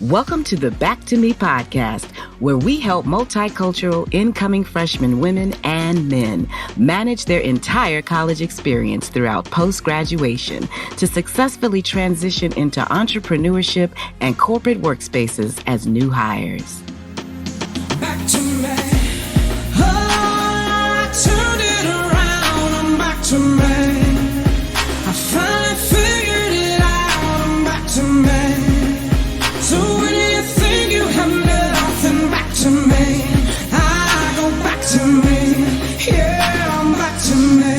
Welcome to the Back to Me podcast, where we help multicultural incoming freshman women and men manage their entire college experience throughout post-graduation to successfully transition into entrepreneurship and corporate workspaces as new hires. Back to me. Oh, I turned it around. I'm back to me. I finally figured it out. I'm back to me. So when you think you have nothing, back to me. I go back to me. Yeah, I'm back to me.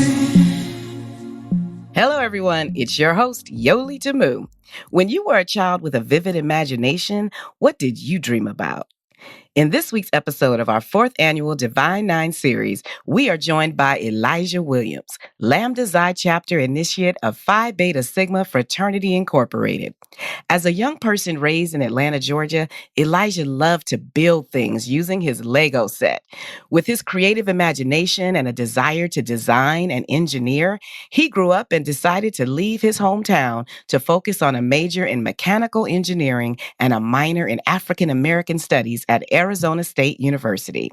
Hello, everyone. It's your host, Yoli Tamu. When you were a child with a vivid imagination, what did you dream about? In this week's episode of our 4th annual Divine 9 series, we are joined by Elijah Williams, Lambda Xi Chapter Initiate of Phi Beta Sigma Fraternity Incorporated. As a young person raised in Atlanta, Georgia, Elijah loved to build things using his Lego set. With his creative imagination and a desire to design and engineer, he grew up and decided to leave his hometown to focus on a major in mechanical engineering and a minor in African American studies at Arizona State University.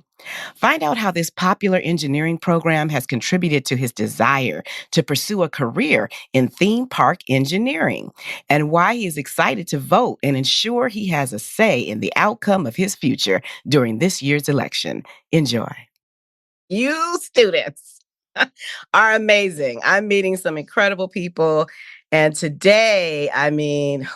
Find out how this popular engineering program has contributed to his desire to pursue a career in theme park engineering, and why he is excited to vote and ensure he has a say in the outcome of his future during this year's election. Enjoy. You students are amazing. I'm meeting some incredible people, and today, wow.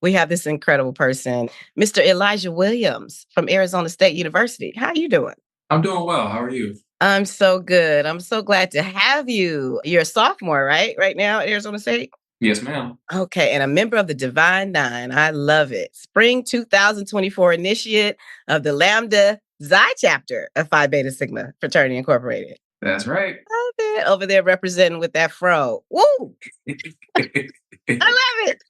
We have this incredible person, Mr. Elijah Williams from Arizona State University. How are you doing? I'm doing well. How are you? I'm so good. I'm so glad to have you. You're a sophomore, right? Right now at Arizona State? Yes, ma'am. Okay, and a member of the Divine 9. I love it. Spring 2024 initiate of the Lambda Xi Chapter of Phi Beta Sigma Fraternity Incorporated. That's right. Love it. Over there representing with that fro. Woo! I love it.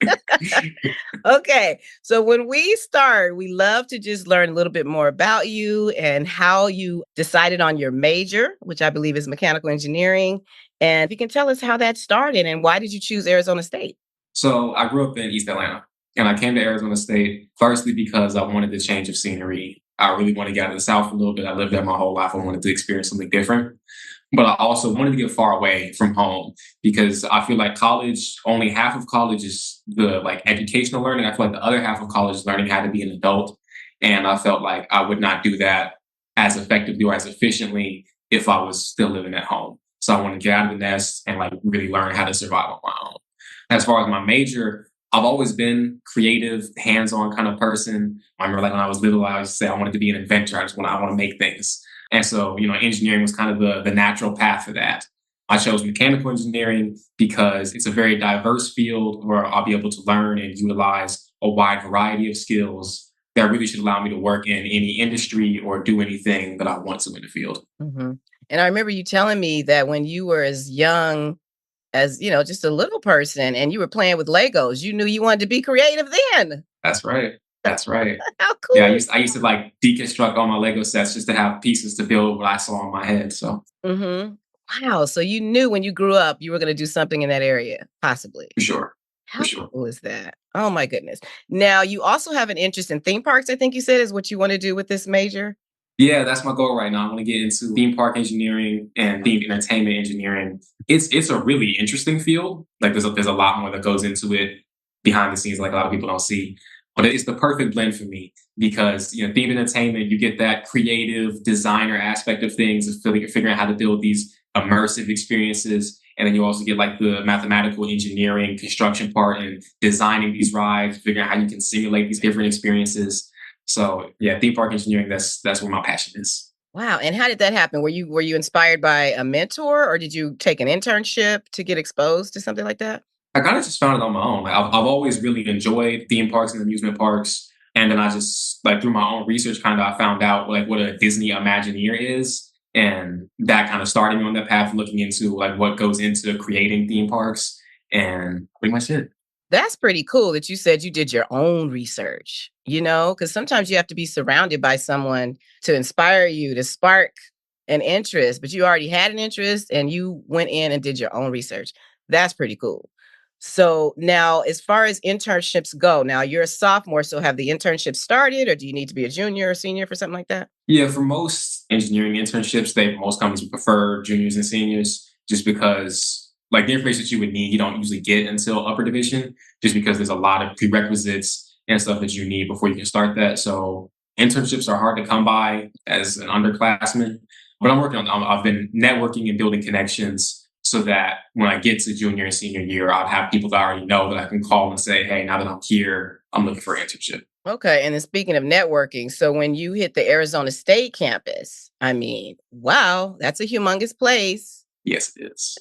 Okay. So when we start, we love to just learn a little bit more about you and how you decided on your major, which I believe is mechanical engineering. And if you can tell us how that started and why did you choose Arizona State? So I grew up in East Atlanta, and I came to Arizona State firstly because I wanted the change of scenery. I really wanted to get out of the South a little bit. I lived there my whole life. I wanted to experience something different. But I also wanted to get far away from home because I feel like college, only half of college is the educational learning. I feel like the other half of college is learning how to be an adult. And I felt like I would not do that as effectively or as efficiently if I was still living at home. So I wanted to get out of the nest and really learn how to survive on my own. As far as my major, I've always been creative, hands-on kind of person. I remember when I was little, I used to say I wanted to be an inventor. I want to make things. And so, engineering was kind of the natural path for that. I chose mechanical engineering because it's a very diverse field where I'll be able to learn and utilize a wide variety of skills that really should allow me to work in any industry or do anything that I want to in the field. Mm-hmm. And I remember you telling me that when you were as young as, just a little person and you were playing with Legos, you knew you wanted to be creative then. That's right. That's right. How cool. Yeah, I used to deconstruct all my Lego sets just to have pieces to build what I saw in my head. So. Mm-hmm. Wow. So you knew when you grew up, you were going to do something in that area, possibly. For sure. How cool is that? Oh, my goodness. Now, you also have an interest in theme parks, I think you said, is what you want to do with this major? Yeah, that's my goal right now. I want to get into theme park engineering and theme entertainment engineering. It's a really interesting field. There's a lot more that goes into it behind the scenes, a lot of people don't see. But it's the perfect blend for me because, theme entertainment, you get that creative designer aspect of things, figuring out how to build these immersive experiences. And then you also get the mathematical engineering construction part and designing these rides, figuring out how you can simulate these different experiences. So yeah, theme park engineering, that's where my passion is. Wow. And how did that happen? Were you inspired by a mentor or did you take an internship to get exposed to something like that? I kind of just found it on my own. I've always really enjoyed theme parks and amusement parks. And then I just through my own research, I found out what a Disney Imagineer is. And that kind of started me on that path, looking into what goes into creating theme parks, and pretty much it. That's pretty cool that you said you did your own research, because sometimes you have to be surrounded by someone to inspire you, to spark an interest, but you already had an interest and you went in and did your own research. That's pretty cool. So now, as far as internships go, now you're a sophomore, so have the internships started, or do you need to be a junior or senior for something like that? Yeah, for most engineering internships, most companies prefer juniors and seniors just because like the information that you would need, you don't usually get until upper division, just because there's a lot of prerequisites and stuff that you need before you can start that. So internships are hard to come by as an underclassman, but I'm working on, I've been networking and building connections so that when I get to junior and senior year, I'll have people that I already know that I can call and say, hey, now that I'm here, I'm looking for an internship. Okay. And then speaking of networking, so when you hit the Arizona State campus, I mean, wow, that's a humongous place. Yes, it is.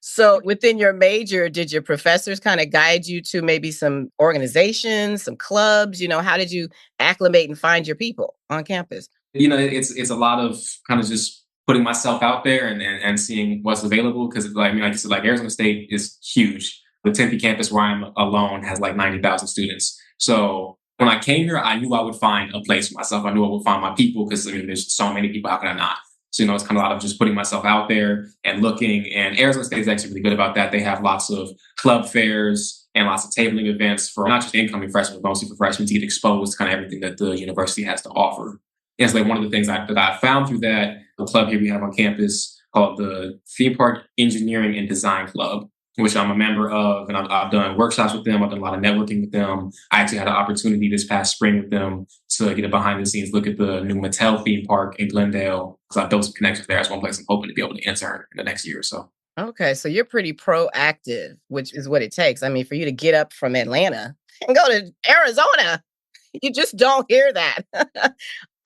So within your major, did your professors kind of guide you to maybe some organizations, some clubs? How did you acclimate and find your people on campus? It's a lot of kind of just putting myself out there and seeing what's available because like you said, like Arizona State is huge. The Tempe campus where I'm alone has like 90,000 students. So when I came here, I knew I would find a place for myself. I knew I would find my people because there's so many people. How can I not? So it's kind of a lot of just putting myself out there and looking. And Arizona State is actually really good about that. They have lots of club fairs and lots of tabling events for not just incoming freshmen, but mostly for freshmen to get exposed to kind of everything that the university has to offer. And it's like one of the things that I found through that, the club here we have on campus called the Theme Park Engineering and Design Club, which I'm a member of. And I've done workshops with them. I've done a lot of networking with them. I actually had an opportunity this past spring with them to get a behind the scenes look at the new Mattel theme park in Glendale. So I built some connections there. That's one place I'm hoping to be able to intern in the next year or so. Okay, so you're pretty proactive, which is what it takes. I mean, for you to get up from Atlanta and go to Arizona, you just don't hear that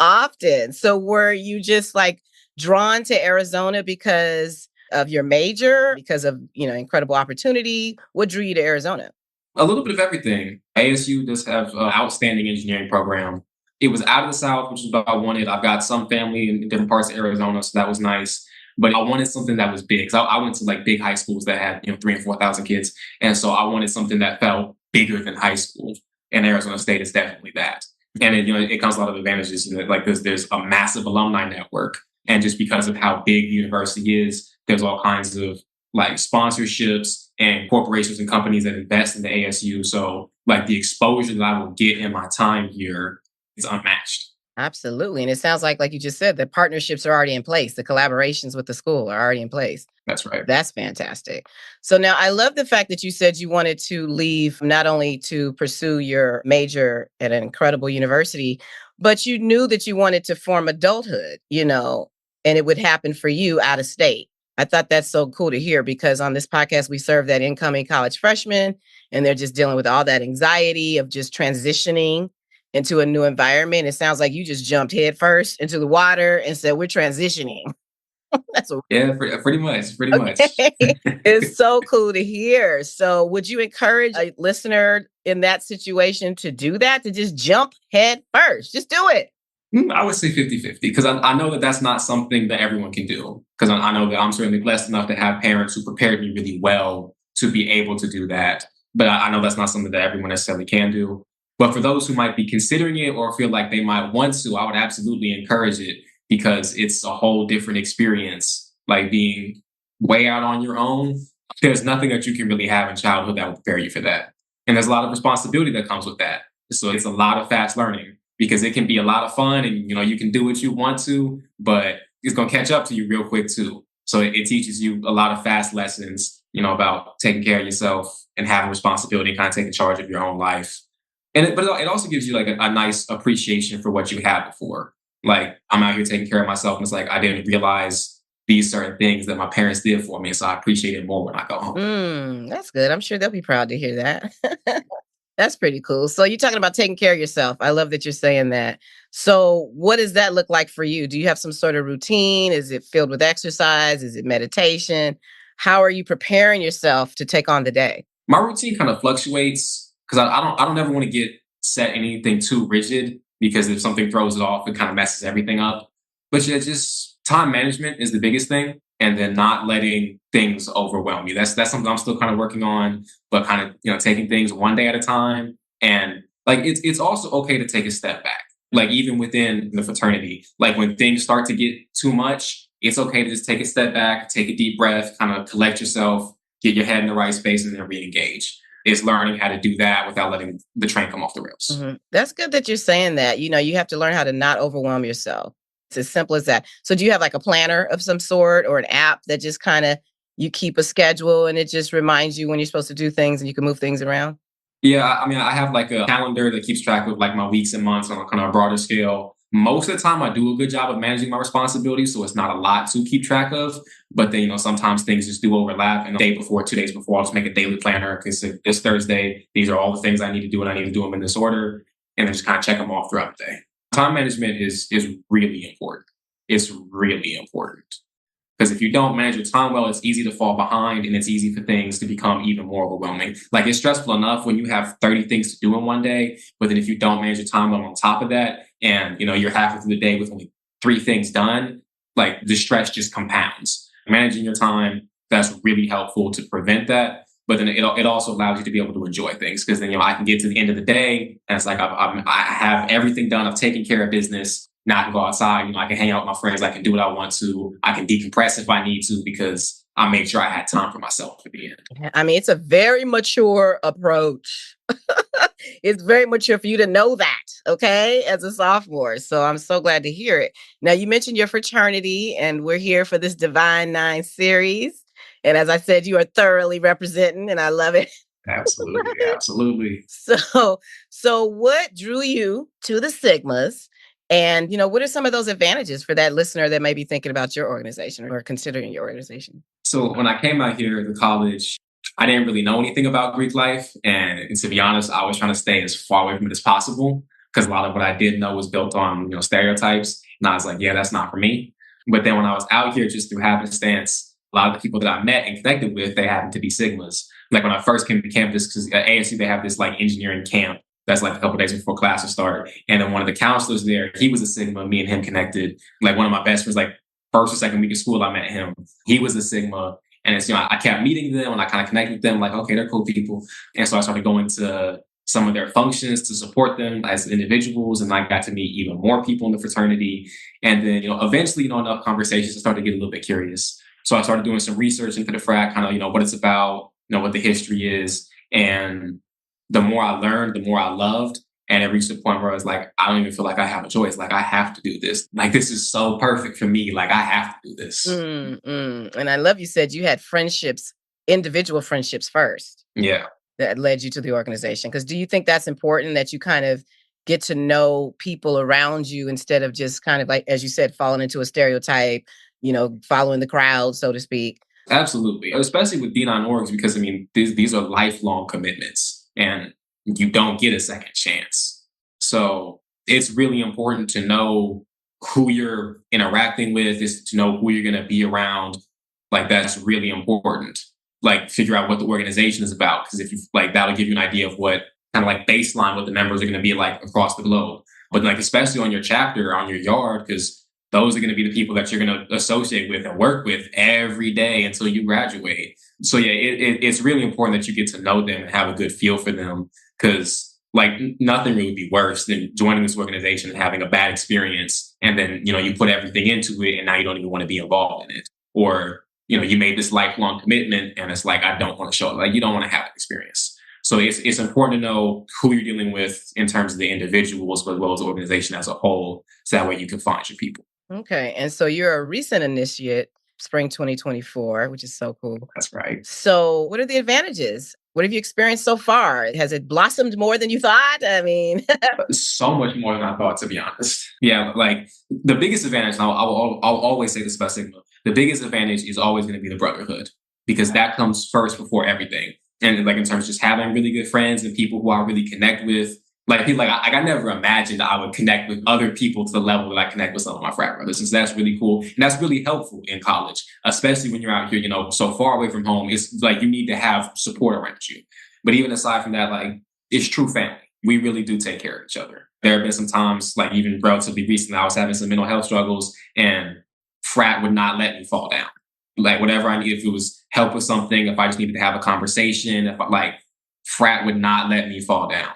often. So were you just like drawn to Arizona because of your major, because of, incredible opportunity? What drew you to Arizona? A little bit of everything. ASU does have an outstanding engineering program. It was out of the South, which is what I wanted. I've got some family in different parts of Arizona, so that was nice. But I wanted something that was big. So I went to like big high schools that had 3,000 and 4,000 kids, and so I wanted something that felt bigger than high school. And Arizona State is definitely that. And it comes a lot of advantages. Like there's a massive alumni network, and just because of how big the university is, there's all kinds of like sponsorships and corporations and companies that invest in the ASU. So like the exposure that I will get in my time here is unmatched. Absolutely. And it sounds like you just said, the partnerships are already in place. The collaborations with the school are already in place. That's right. That's fantastic. So now I love the fact that you said you wanted to leave not only to pursue your major at an incredible university, but you knew that you wanted to form adulthood, and it would happen for you out of state. I thought that's so cool to hear because on this podcast, we serve that incoming college freshman and they're just dealing with all that anxiety of just transitioning into a new environment. It sounds like you just jumped head first into the water and said, we're transitioning. Yeah, pretty much. Pretty much. It's so cool to hear. So would you encourage a listener in that situation to do that, to just jump head first? Just do it. I would say 50-50 because I know that that's not something that everyone can do because I know that I'm certainly blessed enough to have parents who prepared me really well to be able to do that. But I know that's not something that everyone necessarily can do. But for those who might be considering it or feel like they might want to, I would absolutely encourage it because it's a whole different experience, like being way out on your own. There's nothing that you can really have in childhood that will prepare you for that. And there's a lot of responsibility that comes with that. So it's a lot of fast learning because it can be a lot of fun and, you can do what you want to, but it's going to catch up to you real quick too. So it teaches you a lot of fast lessons, about taking care of yourself and having responsibility and kind of taking charge of your own life. But it also gives you like a nice appreciation for what you had before. Like I'm out here taking care of myself and it's like, I didn't realize these certain things that my parents did for me. So I appreciate it more when I go home. That's good. I'm sure they'll be proud to hear that. That's pretty cool. So you're talking about taking care of yourself. I love that you're saying that. So what does that look like for you? Do you have some sort of routine? Is it filled with exercise? Is it meditation? How are you preparing yourself to take on the day? My routine kind of fluctuates because I don't ever want to get set anything too rigid because if something throws it off, it kind of messes everything up. But yeah, just time management is the biggest thing. And then not letting things overwhelm you. That's something I'm still kind of working on, but kind of, taking things one day at a time. And like, it's also okay to take a step back. Like even within the fraternity, like when things start to get too much, it's okay to just take a step back, take a deep breath, kind of collect yourself get your head in the right space, and then re-engage. It's learning how to do that without letting the train come off the rails. Mm-hmm. That's good that you're saying that. You have to learn how to not overwhelm yourself. It's as simple as that. So do you have like a planner of some sort or an app that just kind of you keep a schedule and it just reminds you when you're supposed to do things and you can move things around? Yeah, I mean, I have like a calendar that keeps track of like my weeks and months on a kind of a broader scale. Most of the time, I do a good job of managing my responsibilities, so it's not a lot to keep track of. But then, sometimes things just do overlap. And the day before, 2 days before, I'll just make a daily planner because it's Thursday. These are all the things I need to do, and I need to do them in this order, and then just kind of check them off throughout the day. Time management is really important. It's really important. Because if you don't manage your time well, it's easy to fall behind and it's easy for things to become even more overwhelming. Like it's stressful enough when you have 30 things to do in one day, but then if you don't manage your time well on top of that, and you're halfway through the day with only 3 things done, like the stress just compounds. Managing your time, that's really helpful to prevent that. But then it also allows you to be able to enjoy things because then, I can get to the end of the day and it's like I have everything done. I've taken care of business. Now I can go outside, I can hang out with my friends. I can do what I want to. I can decompress if I need to because I made sure I had time for myself at the end. I mean, it's a very mature approach. It's very mature for you to know that, okay, as a sophomore. So I'm so glad to hear it. Now, you mentioned your fraternity, and we're here for this Divine 9 series. And as I said, you are thoroughly representing, and I love it. Absolutely, absolutely. So what drew you to the Sigmas? And, what are some of those advantages for that listener that may be thinking about your organization or considering your organization? So when I came out here to college, I didn't really know anything about Greek life. And to be honest, I was trying to stay as far away from it as possible because a lot of what I did know was built on, stereotypes. And I was like, yeah, that's not for me. But then when I was out here just through happenstance, a lot of the people that I met and connected with, they happened to be Sigmas. Like when I first came to campus, because at ASU, they have this like engineering camp. That's like a couple of days before classes start. And then one of the counselors there, he was a Sigma, me and him connected. Like one of my best friends, like first or second week of school, I met him. He was a Sigma. And it's, I kept meeting them and I kind of connected with them like, okay, they're cool people. And so I started going to some of their functions to support them as individuals. And I got to meet even more people in the fraternity. And then, eventually, enough conversations, I started to get a little bit curious. So I started doing some research into the frat, kind of, what it's about, what the history is. And the more I learned, the more I loved. And it reached a point where I was like, I don't even feel like I have a choice. Like, I have to do this. Like, this is so perfect for me. Like, I have to do this. And I love you said you had friendships, individual friendships first. Yeah. That led you to the organization. Because do you think that's important that you kind of get to know people around you instead of just kind of like, as you said, falling into a stereotype, following the crowd, so to speak? Absolutely. Especially with D9 orgs, because these are lifelong commitments. And you don't get a second chance. So it's really important to know who you're interacting with, is to know who you're going to be around. Like, that's really important. Like, figure out what the organization is about. Because if you that'll give you an idea of what kind of like baseline, what the members are going to be like across the globe. But like, especially on your chapter, on your yard, because those are going to be the people that you're going to associate with and work with every day until you graduate. So yeah, it's really important that you get to know them and have a good feel for them because nothing really would be worse than joining this organization and having a bad experience. And then, you put everything into it and now you don't even want to be involved in it. Or, you made this lifelong commitment and it's like, I don't want to show it. Like, you don't want to have that experience. So it's important to know who you're dealing with in terms of the individuals, as well as the organization as a whole. So that way you can find your people. Okay. And so you're a recent initiate, spring 2024, which is so cool. That's right. So what are the advantages? What have you experienced so far? Has it blossomed more than you thought? I mean, so much more than I thought, to be honest. Yeah, like the biggest advantage, and I'll always say this about Sigma, the biggest advantage is always going to be the brotherhood because that comes first before everything. And like in terms of just having really good friends and people who I really connect with. I never imagined I would connect with other people to the level that I connect with some of my frat brothers. And so that's really cool. And that's really helpful in college, especially when you're out here, so far away from home. It's like you need to have support around you. But even aside from that, it's true family. We really do take care of each other. There have been some times, even relatively recently, I was having some mental health struggles and frat would not let me fall down. Whatever I needed, if it was help with something, if I just needed to have a conversation, frat would not let me fall down.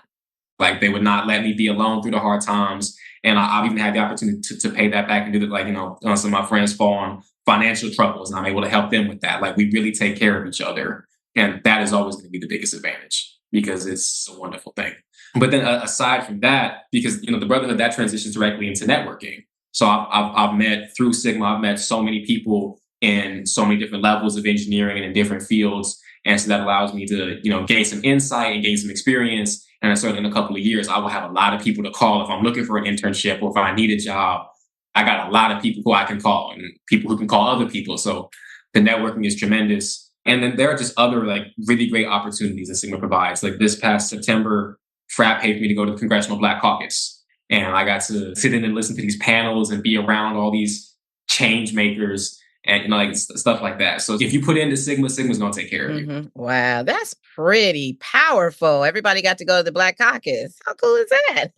They would not let me be alone through the hard times. And I've even had the opportunity to pay that back and do that. Some of my friends fall on financial troubles and I'm able to help them with that. We really take care of each other. And that is always going to be the biggest advantage because it's a wonderful thing. But then aside from that, because, the Brotherhood, that transitions directly into networking. So I've met through Sigma, I've met so many people in so many different levels of engineering and in different fields. And so that allows me to, gain some insight and gain some experience. And certainly in a couple of years, I will have a lot of people to call if I'm looking for an internship or if I need a job. I got a lot of people who I can call and people who can call other people. So the networking is tremendous. And then there are just other really great opportunities that Sigma provides. Like this past September, Frat paid for me to go to the Congressional Black Caucus. And I got to sit in and listen to these panels and be around all these change makers and stuff like that. So if you put into Sigma, Sigma's going to take care of you. Wow, that's pretty powerful. Everybody got to go to the Black Caucus. How cool is that?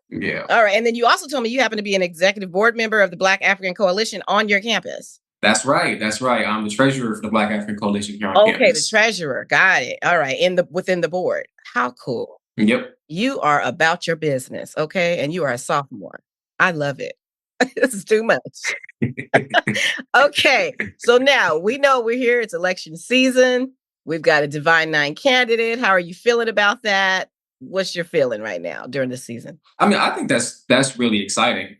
Yeah. All right. And then you also told me you happen to be an executive board member of the Black African Coalition on your campus. That's right. I'm the treasurer for the Black African Coalition here on campus. Okay, the treasurer. Got it. All right. Within the board. How cool. Yep. You are about your business, okay? And you are a sophomore. I love it. This is too much. Okay. So now we know we're here. It's election season. We've got a Divine Nine candidate. How are you feeling about that? What's your feeling right now during the season? I think that's really exciting.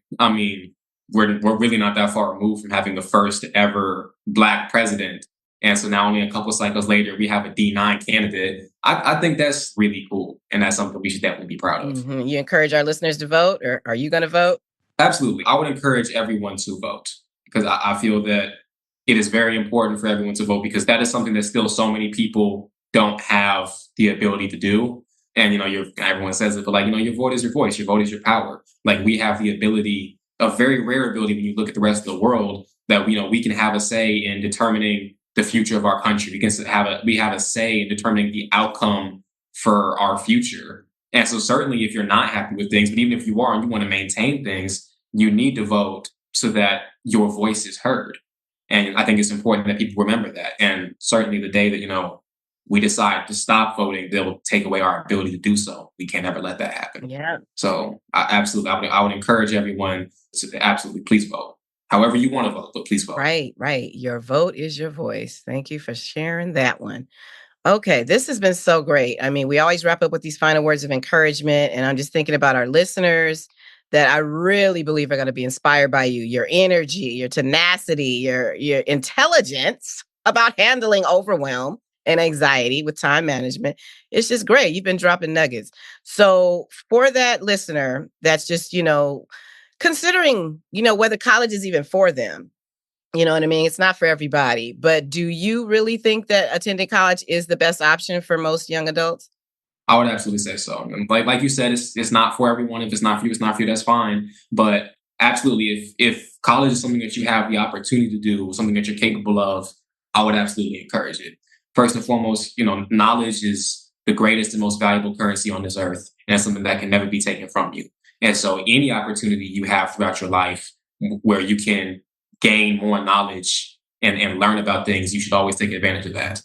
We're really not that far removed from having the first ever Black president. And so now only a couple cycles later, we have a D9 candidate. I think that's really cool. And that's something we should definitely be proud of. Mm-hmm. You encourage our listeners to vote, or are you going to vote? Absolutely. I would encourage everyone to vote because I feel that it is very important for everyone to vote because that is something that still so many people don't have the ability to do. And, everyone says it, but your vote is your voice. Your vote is your power. We have the ability, a very rare ability when you look at the rest of the world, that, we can have a say in determining the future of our country. We have a say in determining the outcome for our future. And so certainly if you're not happy with things, but even if you are and you want to maintain things, you need to vote so that your voice is heard. And I think it's important that people remember that. And certainly the day that, we decide to stop voting, they'll take away our ability to do so. We can't ever let that happen. Yeah. So I would encourage everyone to absolutely please vote. However you want to vote, but please vote. Right. Your vote is your voice. Thank you for sharing that one. Okay, this has been so great. We always wrap up with these final words of encouragement, and I'm just thinking about our listeners that I really believe are going to be inspired by you, your energy, your tenacity, your intelligence about handling overwhelm and anxiety with time management. It's just great. You've been dropping nuggets. So for that listener that's just, considering, whether college is even for them, you know what I mean? It's not for everybody. But do you really think that attending college is the best option for most young adults? I would absolutely say so. And like you said, it's not for everyone. If it's not for you, it's not for you. That's fine. But absolutely, if college is something that you have the opportunity to do, something that you're capable of, I would absolutely encourage it. First and foremost, knowledge is the greatest and most valuable currency on this earth. And it's something that can never be taken from you. And so any opportunity you have throughout your life where you can gain more knowledge and learn about things, you should always take advantage of that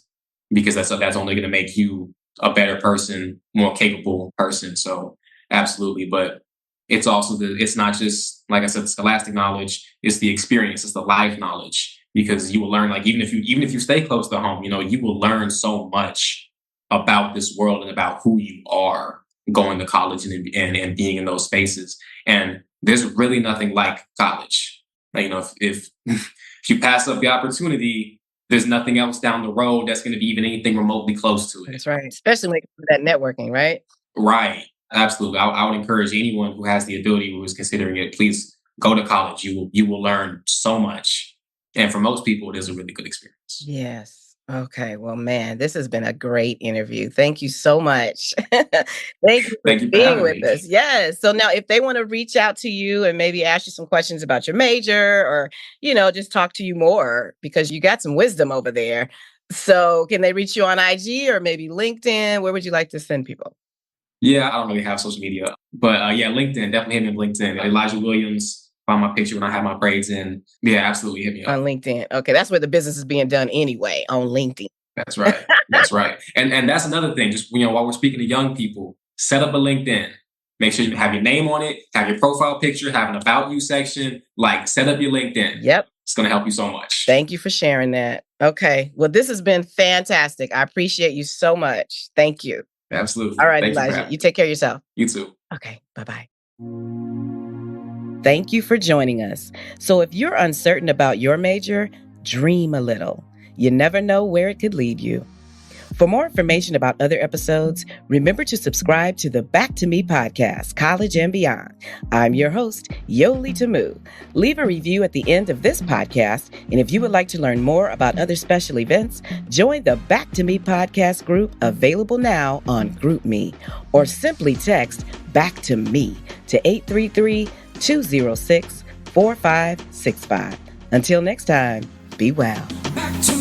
because that's only going to make you a better person, more capable person. So absolutely. But it's also it's not just, like I said, the scholastic knowledge, it's the experience, it's the life knowledge, because you will learn, even if you stay close to home, you will learn so much about this world and about who you are going to college and being in those spaces. And there's really nothing like college. If you pass up the opportunity, there's nothing else down the road that's going to be even anything remotely close to it. That's right. Especially when it comes to that networking, right? Right. Absolutely. I would encourage anyone who has the ability, who is considering it, please go to college. You will learn so much. And for most people, it is a really good experience. Yes. Okay. Well, man, this has been a great interview. Thank you so much. Thank you for being with us. Yes. So now if they want to reach out to you and maybe ask you some questions about your major or, just talk to you more because you got some wisdom over there. So can they reach you on IG or maybe LinkedIn? Where would you like to send people? Yeah, I don't really have social media, but LinkedIn, definitely hit me on LinkedIn. Elijah Williams. Find my picture when I have my braids in. Yeah, absolutely hit me up. On LinkedIn. Okay, that's where the business is being done anyway, on LinkedIn. That's right. That's right. And that's another thing. Just, while we're speaking to young people, set up a LinkedIn. Make sure you have your name on it, have your profile picture, have an about you section, set up your LinkedIn. Yep. It's going to help you so much. Thank you for sharing that. Okay. Well, this has been fantastic. I appreciate you so much. Thank you. Absolutely. All right, Thank Elijah, you take care of yourself. You too. Okay. Bye-bye. Thank you for joining us. So if you're uncertain about your major, dream a little. You never know where it could lead you. For more information about other episodes, remember to subscribe to the Back to Me podcast, College and Beyond. I'm your host, Yoli Tamu. Leave a review at the end of this podcast, and if you would like to learn more about other special events, join the Back to Me podcast group available now on GroupMe, or simply text Back to Me to 833-206-4565. Until next time, be well. Back to